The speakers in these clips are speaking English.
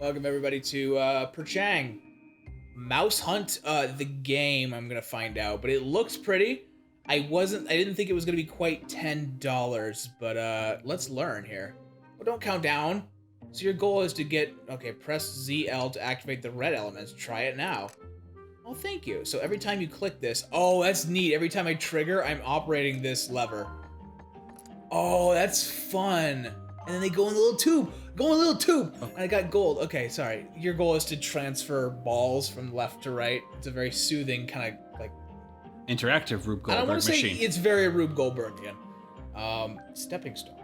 Welcome everybody to Perchang. Mouse Hunt, the game, I'm gonna find out, but it looks pretty. I didn't think it was gonna be quite $10, but let's learn here. Well, don't count down. So your goal is to get, okay, press ZL to activate the red elements. Try it now. Oh, thank you. So every time you click this, oh, that's neat. Every time I trigger, I'm operating this lever. Oh, that's fun. And then they go in the little tube. Go in the little tube. Oh. And I got gold. Okay, sorry. Your goal is to transfer balls from left to right. It's a very soothing kind of like interactive Rube Goldberg machine. I don't want to say it's very Rube Goldbergian. Stepping stone.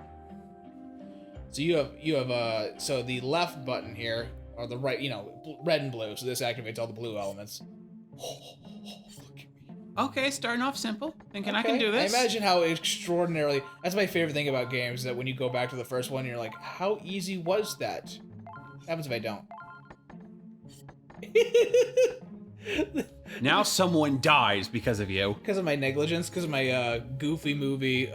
So you have so the left button here, or the right, red and blue. So this activates all the blue elements. Oh, look at me. Okay, starting off simple. Thinking okay. I can do this. I imagine how extraordinarily. That's my favorite thing about games. That when you go back to the first one, you're like, how easy was that? What happens if I don't? Now someone dies because of you. Because of my negligence. Because of my goofy movie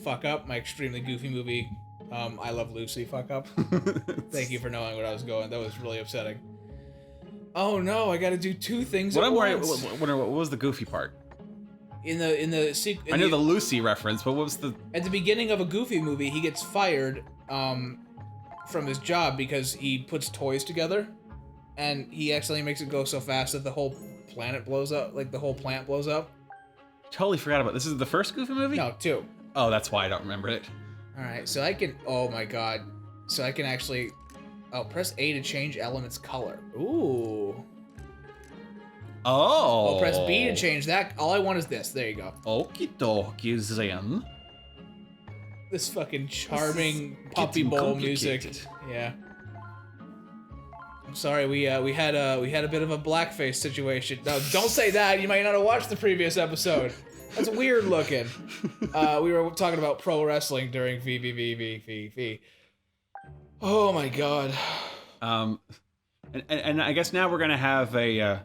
fuck up. My extremely goofy movie. I Love Lucy fuck up. Thank you for knowing what I was going. That was really upsetting. Oh no, I got to do two things at once. What was the goofy part? In the sequel, I know the Lucy reference, but what was the? At the beginning of a Goofy movie, he gets fired from his job because he puts toys together, and he accidentally makes it go so fast that the whole planet blows up. Like the whole plant blows up. Totally forgot about this. Is the first Goofy movie? No, 2. Oh, that's why I don't remember it. All right, so I can. Oh my god, so I can actually. Oh, press A to change element's color. Ooh. Oh. Oh, press B to change that. All I want is this. There you go. Okie dokie, Zen. This fucking charming puppy bowl music. Yeah. I'm sorry, we had a bit of a blackface situation. No, don't say that. You might not have watched the previous episode. That's weird looking. We were talking about pro wrestling during VVVVVV. Oh my god. And I guess now we're gonna have a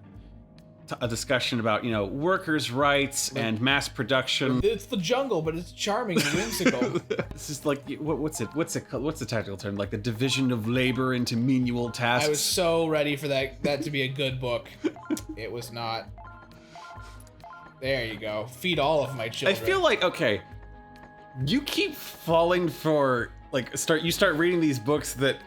discussion about workers' rights and mass production. It's the jungle, but it's charming and whimsical. This is like what's the technical term? Like the division of labor into menial tasks. I was so ready for that to be a good book. It was not. There you go. Feed all of my children. I feel like okay. You keep falling for you start reading these books that.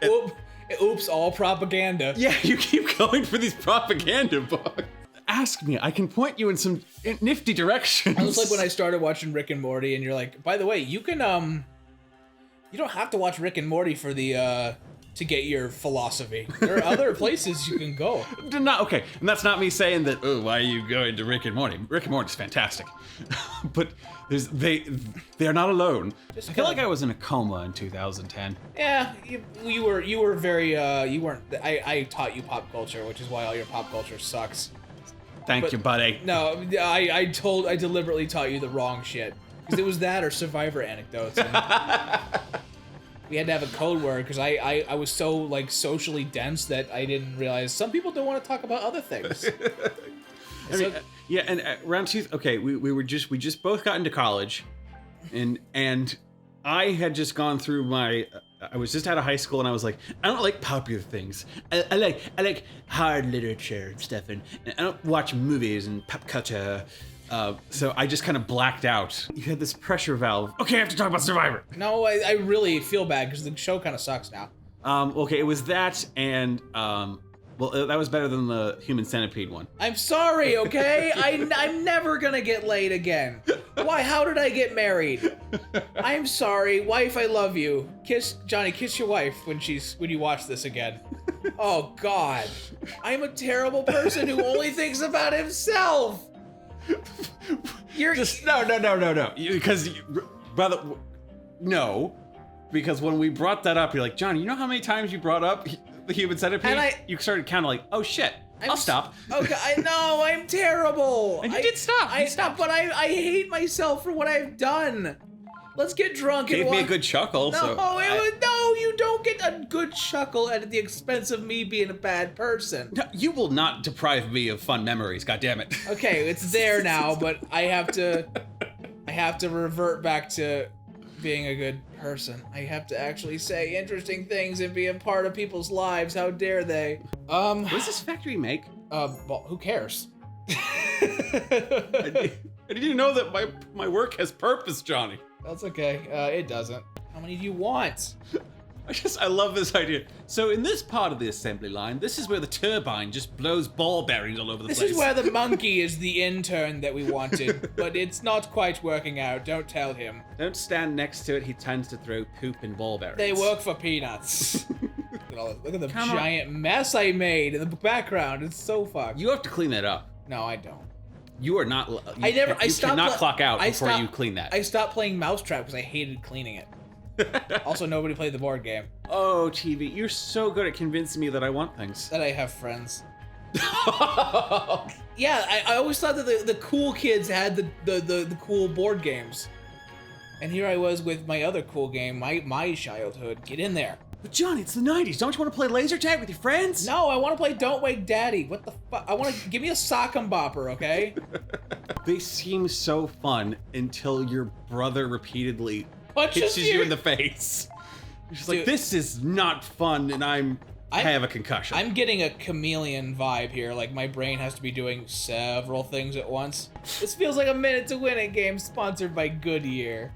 Oops, all propaganda. Yeah, you keep going for these propaganda books. Ask me, I can point you in some nifty directions. I was like when I started watching Rick and Morty, and you're like, by the way, you can you don't have to watch Rick and Morty for the to get your philosophy. There are other places you can go. Okay, and that's not me saying that. Oh, why are you going to Rick and Morty? Rick and Morty's fantastic, but they are not alone. I feel like I was in a coma in 2010. Yeah, you were very you weren't. I taught you pop culture, which is why all your pop culture sucks. Thank you, buddy. No, I deliberately taught you the wrong shit because it was that or Survivor anecdotes. We had to have a code word because I was so socially dense that I didn't realize some people don't want to talk about other things. I mean, yeah, and round 2. Okay, we just both got into college, and I had just gone through I was just out of high school, and I was like, I don't like popular things. I like hard literature, Stefan. And I don't watch movies and pop culture. So I just kind of blacked out. You had this pressure valve. Okay, I have to talk about Survivor. No, I really feel bad because the show kind of sucks now. Okay, it was that, and well, that was better than the Human Centipede one. I'm sorry, okay? I'm never gonna get laid again. Why? How did I get married? I'm sorry, wife. I love you. Kiss your wife when you watch this again. Oh God, I'm a terrible person who only thinks about himself. You're just no. Because brother, no. Because when we brought that up, you're like, John, you know how many times you brought up the Human Centipede? And you started kind of like, oh shit, I'll stop. Okay, I'm terrible. And you did stop. I stopped, but I hate myself for what I've done. Let's get drunk and gave me a good chuckle. No, you don't get a good chuckle at the expense of me being a bad person. No, you will not deprive me of fun memories. God damn it. Okay, it's there now, but I have to revert back to being a good person. I have to actually say interesting things and be a part of people's lives. How dare they? What does this factory make? Well, who cares? I didn't know that my work has purpose, Johnny. That's okay. It doesn't. How many do you want? I love this idea. So in this part of the assembly line, this is where the turbine just blows ball bearings all over the place. This is where the monkey is the intern that we wanted, but it's not quite working out. Don't tell him. Don't stand next to it. He tends to throw poop and ball bearings. They work for peanuts. Look at the giant mess I made in the background. It's so fucked. You have to clean that up. No, I don't. You are not. I cannot clock out before you clean that. I stopped playing Mousetrap because I hated cleaning it. Also, nobody played the board game. Oh, TV, you're so good at convincing me that I want things. That I have friends. Yeah, I always thought that the cool kids had the cool board games. And here I was with my other cool game, my childhood. Get in there. But Johnny, it's the 90s. Don't you want to play laser tag with your friends? No, I want to play Don't Wake Daddy. What the fuck? I want to give me a sock and bopper, okay? They seem so fun until your brother repeatedly punches you in the face. You're just like, this is not fun, and I have a concussion. I'm getting a chameleon vibe here. Like, my brain has to be doing several things at once. This feels like a Minute to Win It game sponsored by Goodyear.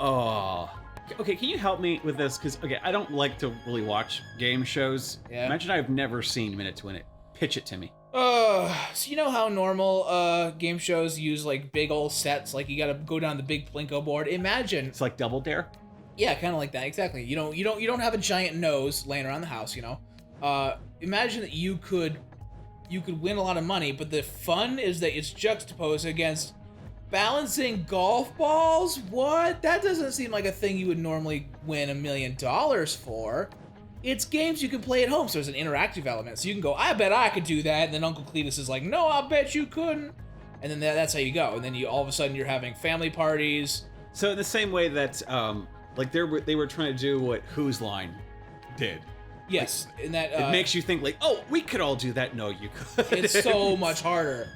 Oh. Okay, can you help me with this? Because, okay, I don't like to really watch game shows. Yeah. Imagine I've never seen Minute to Win It. Pitch it to me. So you know how normal game shows use like big old sets, like you gotta go down the big plinko board. Imagine it's like Double Dare. Yeah, kind of like that. Exactly. You don't have a giant nose laying around the house. You know. Imagine that you could win a lot of money, but the fun is that it's juxtaposed against balancing golf balls. What? That doesn't seem like a thing you would normally win $1 million for. It's games you can play at home, so there's an interactive element. So you can go, I bet I could do that, and then Uncle Cletus is like, no, I bet you couldn't. And then that's how you go. And then all of a sudden you're having family parties. So in the same way that, like they were trying to do what Whose Line did. Yes, like, in that it makes you think like, oh, we could all do that. No, you could. It's so much harder.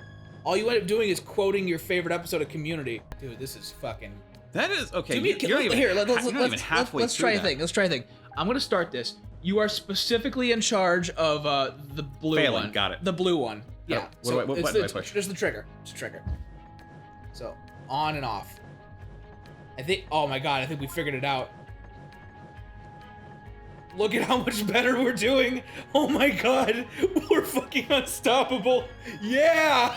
All you end up doing is quoting your favorite episode of Community. Dude, this is fucking. That is okay. Let's try a thing. Let's try a thing. I'm gonna start this. You are specifically in charge of the blue one. Got it. The blue one. Yeah. What button do I push? Just the trigger. Just the trigger. So on and off. I think. Oh my god! I think we figured it out. Look at how much better we're doing. Oh my god, we're fucking unstoppable. Yeah.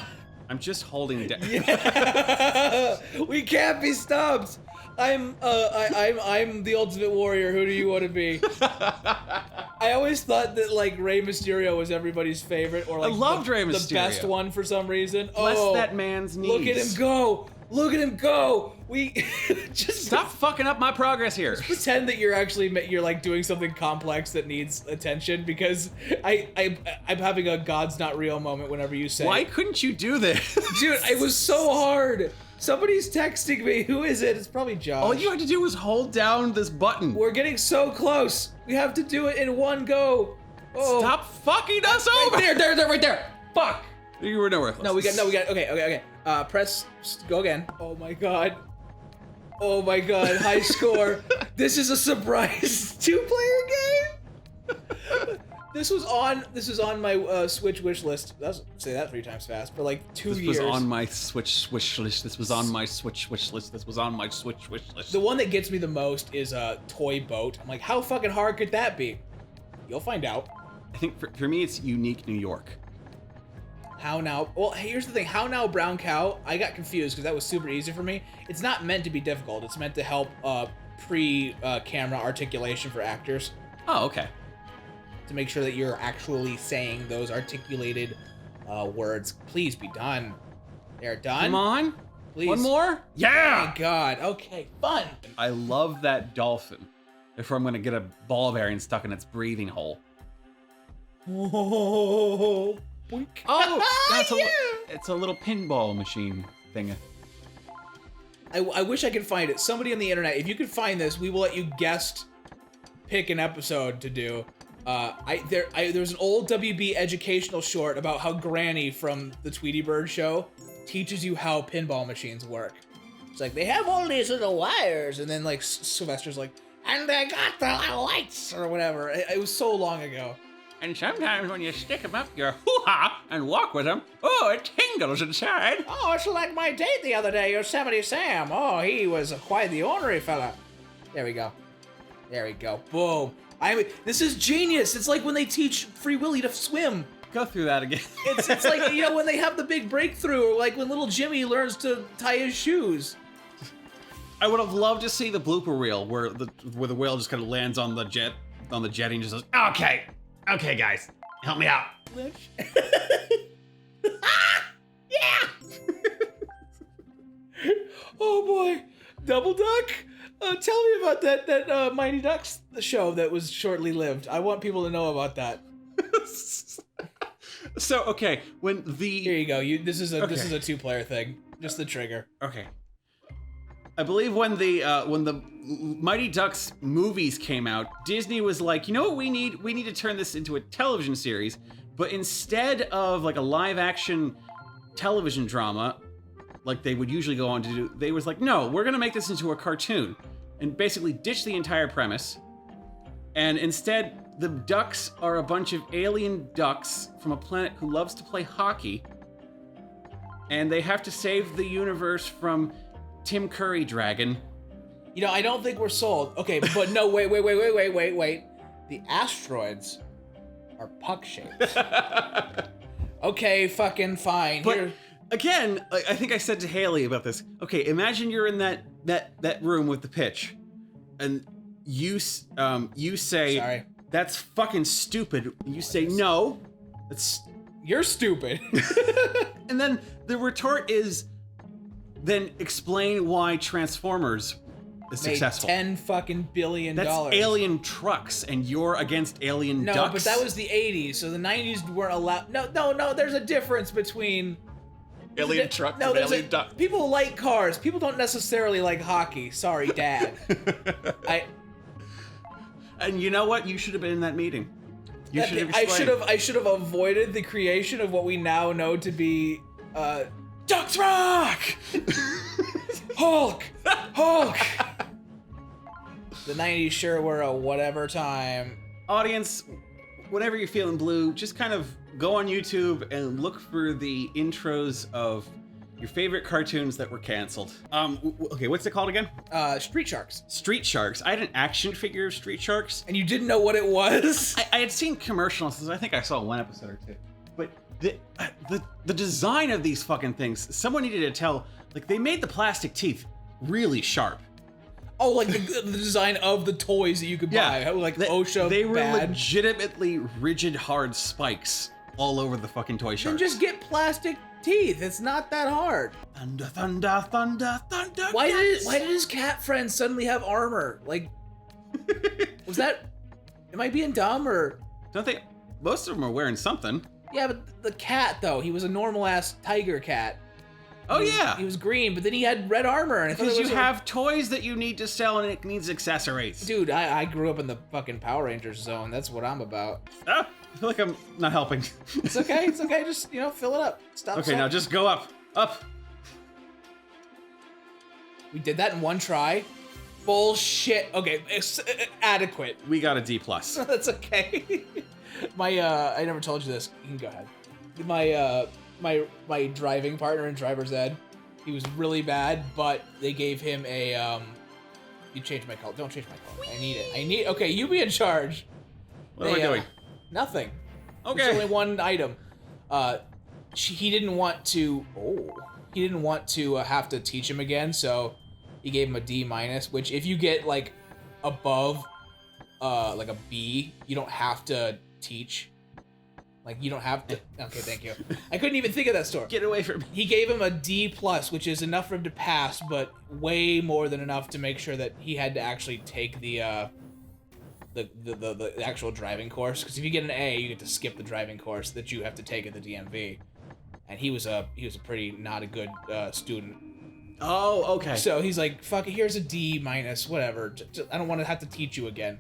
I'm just holding down. Yeah. We can't be stopped. I'm the Ultimate Warrior. Who do you want to be? I always thought that like Rey Mysterio was everybody's favorite, or like I loved Rey Mysterio. The best one for some reason. Bless that man's knees. Look at him go! Look at him go! We just stop fucking up my progress here. Just pretend that you're like doing something complex that needs attention, because I'm having a God's not real moment whenever you say. Why couldn't you do this, dude? It was so hard. Somebody's texting me. Who is it? It's probably Josh. All you had to do was hold down this button. We're getting so close. We have to do it in one go. Oh. Stop fucking us over. Right there, right there. Fuck. You were nowhere close. No, we got. Okay. Press. Go again. Oh my god. Oh my god. High score. This is a surprise 2-player game. This was on my Switch wish list. Say that 3 times fast. For like 2 years. This was on my Switch wish list. This was on my Switch wish list. This was on my Switch wish list. The one that gets me the most is a toy boat. I'm like, how fucking hard could that be? You'll find out. I think for me, it's Unique New York. How now? Well, here's the thing. How now, Brown Cow? I got confused because that was super easy for me. It's not meant to be difficult. It's meant to help pre-camera articulation for actors. Oh, okay. To make sure that you're actually saying those articulated words. Please be done. They're done. Come on. Please. One more? Yeah! Oh my god. Okay, fun. I love that dolphin. Therefore, I'm going to get a ball bearing stuck in its breathing hole. Oh, that's it's a little pinball machine thing. I wish I could find it. Somebody on the internet, if you could find this, we will let you guest pick an episode to do. There's an old WB educational short about how Granny from the Tweety Bird show teaches you how pinball machines work. It's like, they have all these little wires. And then, like, Sylvester's like, and they got the lights, or whatever. It was so long ago. And sometimes when you stick them up your hoo-ha and walk with them, oh, it tingles inside. Oh, it's like my date the other day, Yosemite Sam. Oh, he was quite the ornery fella. There we go. There we go. Boom. This is genius. It's like when they teach Free Willy to swim. Go through that again. It's like, you know, when they have the big breakthrough, or like when little Jimmy learns to tie his shoes. I would have loved to see the blooper reel where the whale just kind of lands on the jetty and just says, okay, guys, help me out. Yeah! Oh boy, Double Duck. Tell me about that Mighty Ducks show that was shortly lived. I want people to know about that. So okay, when the here you go. This is a 2-player thing. Just the trigger. Okay. I believe when the Mighty Ducks movies came out, Disney was like, you know what we need? We need to turn this into a television series, but instead of like a live action television drama, like they would usually go on to do, they was like, no, we're gonna make this into a cartoon, and basically ditch the entire premise, and instead the ducks are a bunch of alien ducks from a planet who loves to play hockey, and they have to save the universe from Tim Curry Dragon. You know, I don't think we're sold. Okay, but no, wait. The asteroids are puck-shaped. Okay, fucking fine. But here. Again, I think I said to Haley about this. Okay, imagine you're in that room with the pitch, and you say, sorry, that's fucking stupid. You say, no, you're stupid. And then the retort is, then explain why Transformers is successful. $10 fucking billion. That's alien trucks, and you're against alien ducks. No, but that was the 80s, so the 90s weren't allowed. No, there's a difference between alien trucks and alien ducks. People like cars. People don't necessarily like hockey. Sorry, Dad. And you know what? You should have been in that meeting. You should have explained. I should have avoided the creation of what we now know to be Ducks Rock! Hulk! The 90s sure were a whatever time. Audience, whenever you're feeling blue, just kind of go on YouTube and look for the intros of your favorite cartoons that were canceled. Okay, what's it called again? Street Sharks. Street Sharks. I had an action figure of Street Sharks. And you didn't know what it was? I had seen commercials. I think I saw one episode or two. But the design of these fucking things, someone needed to tell, like, they made the plastic teeth really sharp. Oh, like the design of the toys that you could buy. Like OSHA They were bad. legitimately rigid, hard spikes all over the fucking toy sharks. Then just get plastic teeth. It's not that hard. Thunder. Why did his cat friend suddenly have armor? Like, was that? Am I being dumb or? Don't they? Most of them are wearing something. Yeah, but the cat though, he was a normal ass tiger cat. He was green, but then he had red armor. And because you have toys that you need to sell, and it needs accessories. Dude, I grew up in the fucking Power Rangers zone. That's what I'm about. I feel like I'm not helping. It's okay. It's okay. Just fill it up. Stop. Okay, now just go up. We did that in one try. Bullshit. Okay, it's adequate. We got a D+. That's okay. I never told you this. You can go ahead. My driving partner in driver's ed, he was really bad, but they gave him a you changed my color. Don't change my color. I need okay, you be in charge. What am I doing? Nothing. Okay. There's only one item. He didn't want to have to teach him again, so he gave him a D-, which if you get like above like a B, you don't have to teach. Like, you don't have to. Okay, thank you. I couldn't even think of that story. Get away from me. He gave him a D+, which is enough for him to pass, but way more than enough to make sure that he had to actually take the actual driving course. Because if you get an A, you get to skip the driving course that you have to take at the DMV. And he was a pretty not a good student. Oh, okay. So he's like, fuck it, here's a D-, whatever. I don't want to have to teach you again.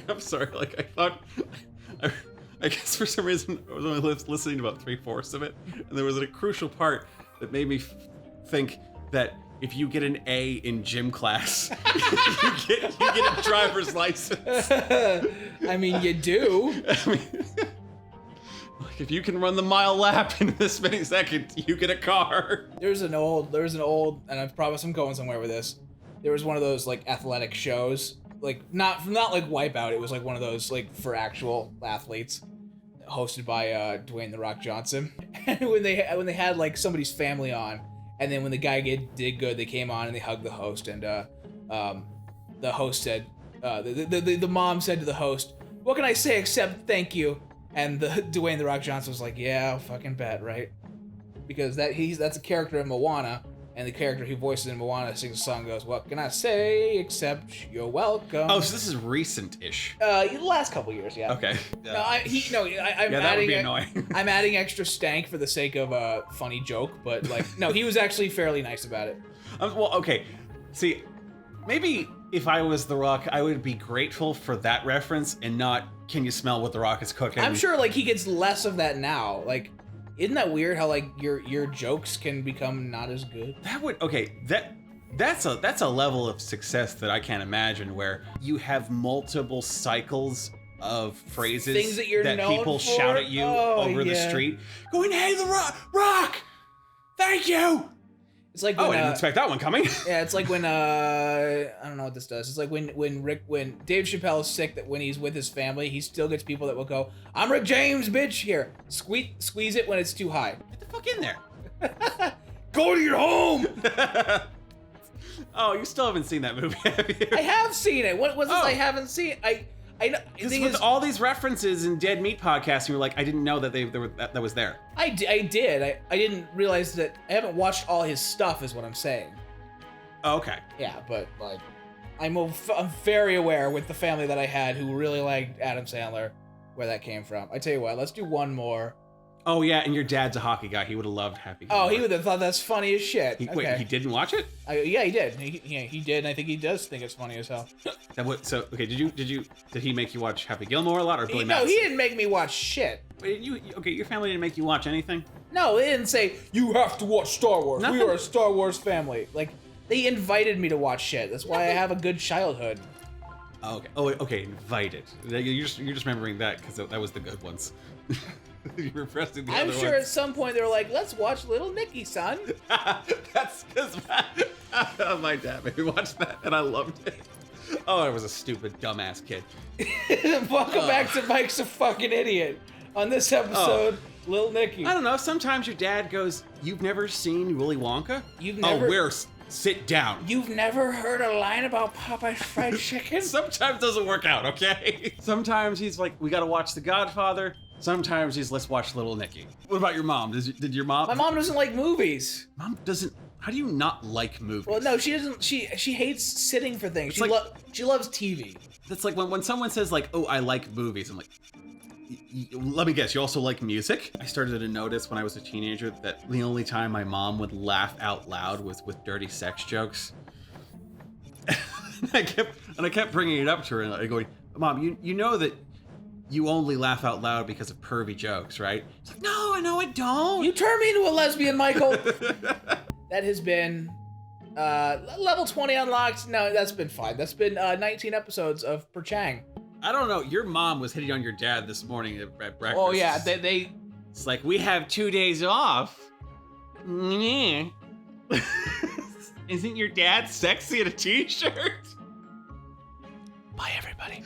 I'm sorry. Like, I thought. I guess for some reason I was only listening to about 3/4 of it, and there was a crucial part that made me think that if you get an A in gym class, you get a driver's license. I mean, you do. I mean, like if you can run the mile lap in this many seconds, you get a car. There's an old, and I promise I'm going somewhere with this. There was one of those like athletic shows, like not like Wipeout. It was like one of those like for actual athletes, hosted by Dwayne "The Rock" Johnson. And when they had like somebody's family on, and then when the guy did good, they came on and they hugged the host, and the host said, the mom said to the host, "What can I say except thank you?" And the Dwayne "The Rock" Johnson was like, "Yeah, I'll fucking bet, right?" Because that's a character in Moana. And the character who voices in Moana sings a song, goes, "What can I say except you're welcome?" Oh, so this is recent-ish. The last couple years, yeah. Okay. I'm that would be annoying. I'm adding extra stank for the sake of a funny joke, but like, no, he was actually fairly nice about it. Well, okay. See, maybe if I was The Rock, I would be grateful for that reference and not, "Can you smell what The Rock is cooking?" I'm sure like he gets less of that now. Like, isn't that weird how like your jokes can become not as good? That's a level of success that I can't imagine, where you have multiple cycles of phrases Things that you're known people for? shout at you over the yeah. street, going, "Hey, The Rock, thank you." It's like when, I didn't expect that one coming. Yeah, it's like when I don't know what this does. It's like when Dave Chappelle is sick, that when he's with his family, he still gets people that will go, "I'm Rick James, bitch." Here, squeeze it when it's too high. Get the fuck in there. Go to your home. Oh, you still haven't seen that movie, have you? I have seen it. What was this? I haven't seen. I know. The thing with is, all these references in Dead Meat podcast, you were like, I didn't know that that was there. I did. I didn't realize that. I haven't watched all his stuff, is what I'm saying. Oh, okay. Yeah, but like, I'm very aware with the family that I had who really liked Adam Sandler, where that came from. I tell you what, let's do one more. Oh yeah, and your dad's a hockey guy. He would have loved Happy Gilmore. Oh, he would have thought that's funny as shit. Wait, he didn't watch it? Yeah, he did. He did, and I think he does think it's funny as hell. Okay, did he make you watch Happy Gilmore a lot, or Billy Madison? No, he didn't make me watch shit. Wait, your family didn't make you watch anything? No, they didn't say, "You have to watch Star Wars." Nothing? We are a Star Wars family. Like, they invited me to watch shit. That's why I have a good childhood. Oh, okay. Oh, okay, invited. You're just remembering that because that was the good ones. You were pressing the other I'm sure ones. at some point they were like, "Let's watch Little Nicky, son." That's because my dad made me watch that, and I loved it. Oh, I was a stupid, dumbass kid. Welcome back to Mike's a Fucking Idiot. On this episode, Little Nicky. I don't know. Sometimes your dad goes, "You've never seen Willy Wonka?" Sit down. You've never heard a line about Popeye's fried chicken? Sometimes doesn't work out, okay? Sometimes he's like, "We gotta watch The Godfather." Sometimes he's, "Let's watch Little Nicky." What about your mom? Did your mom? My mom doesn't like movies. Mom doesn't. How do you not like movies? Well, no, she doesn't. She hates sitting for things. She loves TV. That's like when someone says like, "Oh, I like movies." I'm like, let me guess, you also like music? I started to notice when I was a teenager that the only time my mom would laugh out loud was with dirty sex jokes. I kept bringing it up to her and going, "Mom, you know that you only laugh out loud because of pervy jokes, right?" She's like, "No, I don't." You turn me into a lesbian, Michael. That has been level 20 unlocked. No, that's been fine. That's been 19 episodes of Perchang. I don't know. Your mom was hitting on your dad this morning at breakfast. Oh yeah, they. It's like, "We have 2 days off." Isn't your dad sexy in a t-shirt? Bye, everybody.